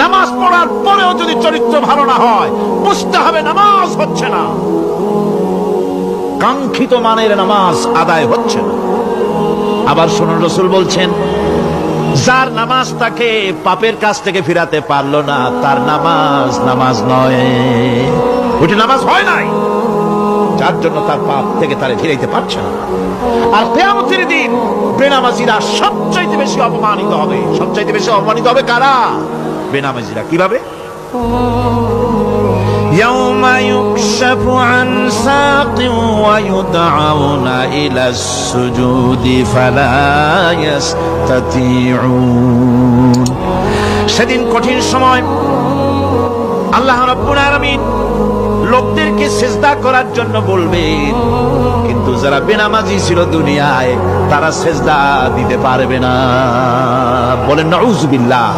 নামাজ পড়ার পরেও যদি চরিত্র ভালো না হয়, বুঝতে হবে নামাজ হচ্ছে না, কাঙ্ক্ষিত মানের নামাজ আদায় হচ্ছে না। আবার শুনুন, রাসূল বলছেন, যার নামাজ তাকে পাপের কাছ থেকে ফিরাতে পারলো না, তার নামাজ নামাজ নয়, ওইটা নামাজ হয় নাই, যার জন্য তার পাপ থেকে তারে ফিরাইতে পারছে না। আর কিয়ামতের দিন বেনামাজিরা সবচাইতে বেশি অপমানিত হবে। সবচাইতে বেশি অপমানিত হবে কারা? বেনামাজিরা। কিভাবে? يوم يكشف عن ساق ويدعون إلى السجود فلا يستطيعون। সেদিন কঠিন সময় আল্লাহ রাব্বুল আলামিন লোকদেরকে সিজদা করার জন্য বলবেন, কিন্তু যারা বেনামাজি ছিল দুনিয়ায়, তারা সিজদা দিতে পারবে না। বলেন নাউযুবিল্লাহ।